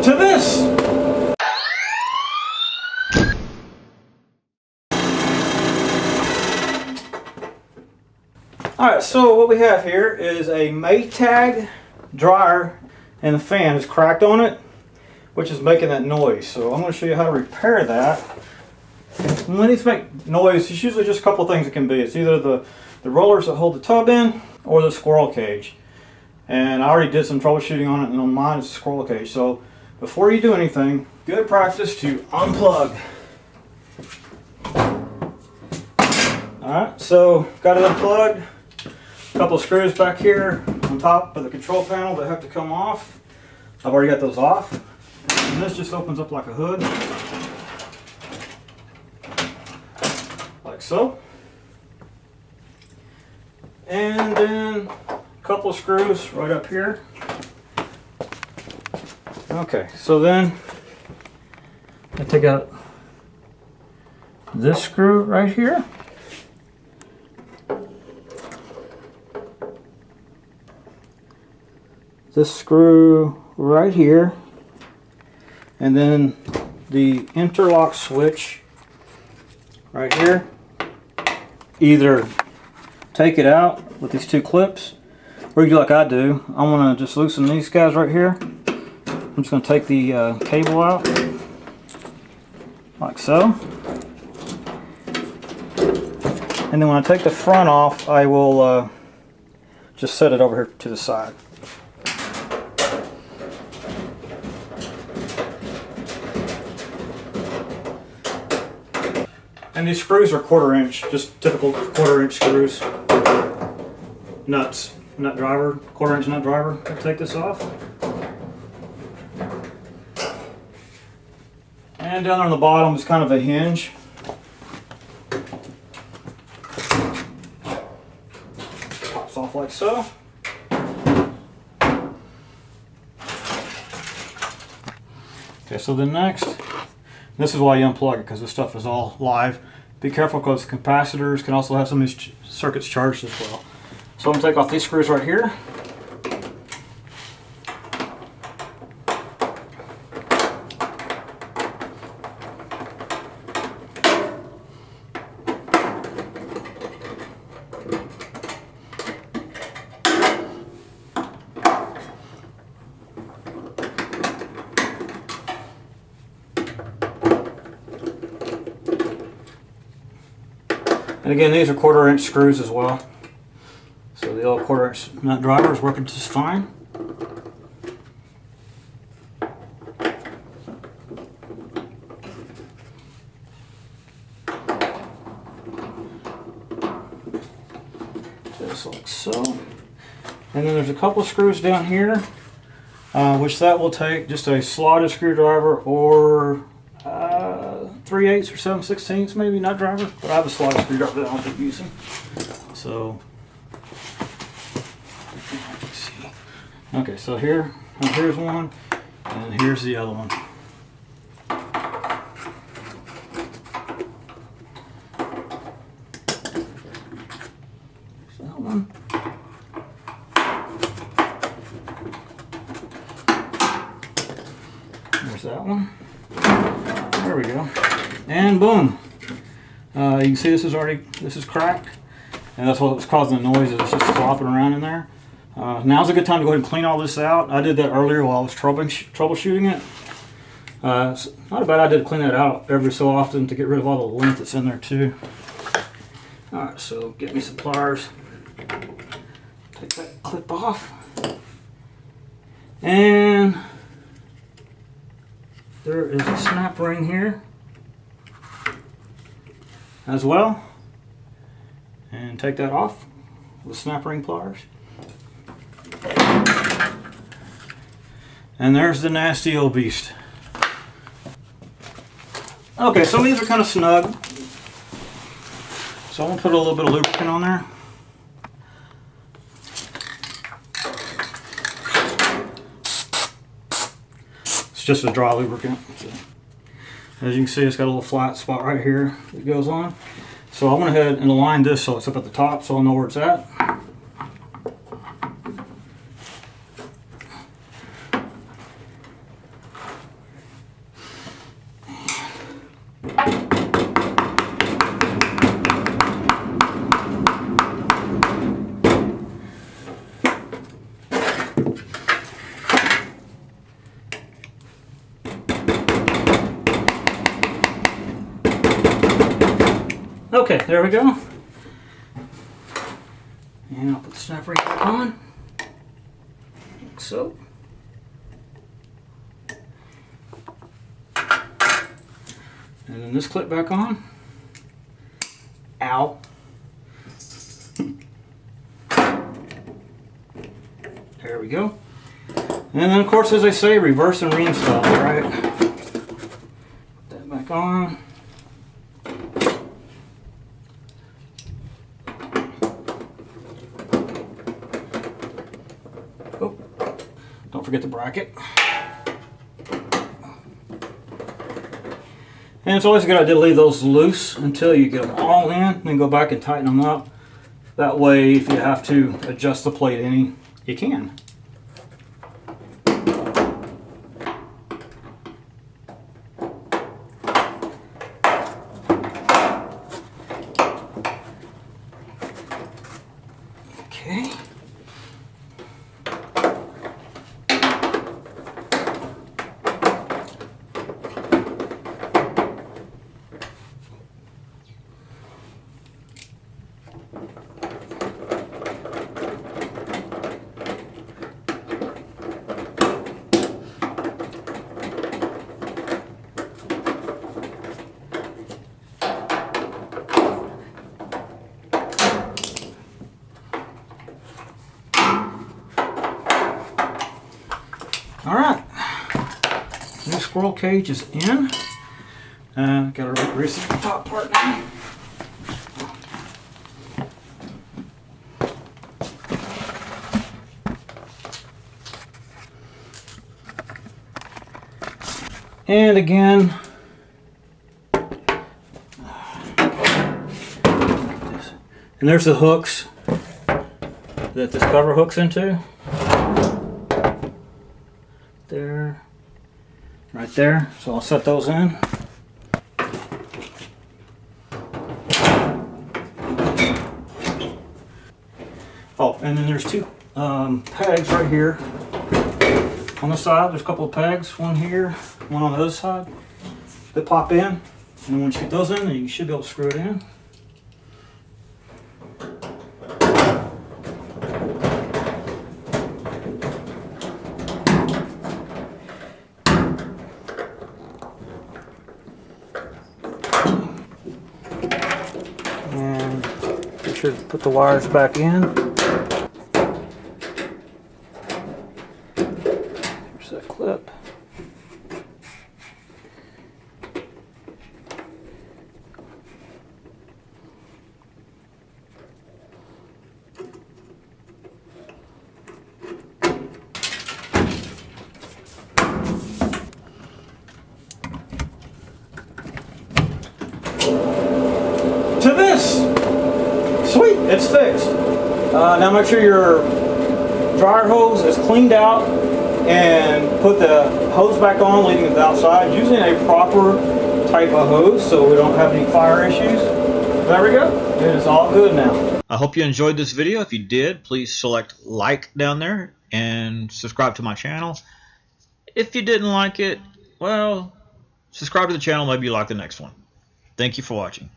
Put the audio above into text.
to this. Alright, so what we have here is a Maytag dryer, and the fan is cracked on it, which is making that noise. So I'm going to show you how to repair that. When these make noise, it's usually just a couple of things it can be. It's either the rollers that hold the tub in or the squirrel cage. And I already did some troubleshooting on it, and on mine it's a squirrel cage. So before you do anything, good practice to unplug. Alright, so got it unplugged. A couple of screws back here on top of the control panel that have to come off. I've already got those off. And this just opens up like a hood. Like so. And then a couple of screws right up here. Okay, so then I take out this screw right here. This screw right here, and then the interlock switch right here. Either take it out with these two clips, or you do like I do. I want to just loosen these guys right here. I'm just going to take the cable out like so, and then when I take the front off, I will just set it over here to the side. And these screws are 1/4 inch, just typical 1/4 inch screws. Nuts, nut driver, 1/4 inch nut driver. I'll take this off. And down on the bottom is kind of a hinge. Pops off like so. Okay, so then next, this is why you unplug it, because this stuff is all live. Be careful because capacitors can also have some of these circuits charged as well. So I'm going to take off these screws right here. And again, these are 1/4 inch screws as well. So the old 1/4 inch nut driver is working just fine. Just like so. And then there's a couple of screws down here, which that will take just a slotted screwdriver or 3/8 or 7/16 maybe nut driver, but I have a slotted screwdriver that I'll be using. So, let's see. Okay, so here's one, and here's the other one. There's that one. There's that one. There we go. And boom. You can see this is cracked, and that's what's causing the noise. It's just flopping around in there. Now's a good time to go ahead and clean all this out. I did that earlier while I was troubleshooting it. It's not a bad idea to clean that out every so often to get rid of all the lint that's in there too. Alright, so get me some pliers. Take that clip off. And there is a snap ring here as well, and take that off with snap ring pliers. And there's the nasty old beast. Okay, some of these are kind of snug, so I'm going to put a little bit of lubricant on there. It's just a dry lubricant. So, as you can see, it's got a little flat spot right here that goes on. So I went ahead and aligned this so it's up at the top so I'll know where it's at. Okay, there we go. And I'll put the snap ring back on, like so. And then this clip back on. Ow. There we go. And then, of course, as I say, reverse and reinstall, right? Put that back on. Oh, don't forget the bracket. And it's always a good idea to leave those loose until you get them all in, then go back and tighten them up. That way, if you have to adjust the plate any, you can. Okay. Alright, new squirrel cage is in. Got to grease the top part now. And again, and there's the hooks that this cover hooks into. There, right there. So I'll set those in. Oh, and then there's two pegs right here on the side. There's a couple of pegs, one here, one on the other side, that pop in. And then once you get those in, then you should be able to screw it in. Should put the wires back in. There's that clip. To this! Sweet, it's fixed. Now make sure your dryer hose is cleaned out and put the hose back on, leaving it outside, using a proper type of hose so we don't have any fire issues. There we go. It is all good now. I hope you enjoyed this video. If you did, please select like down there and subscribe to my channel. If you didn't like it, well, subscribe to the channel. Maybe you like the next one. Thank you for watching.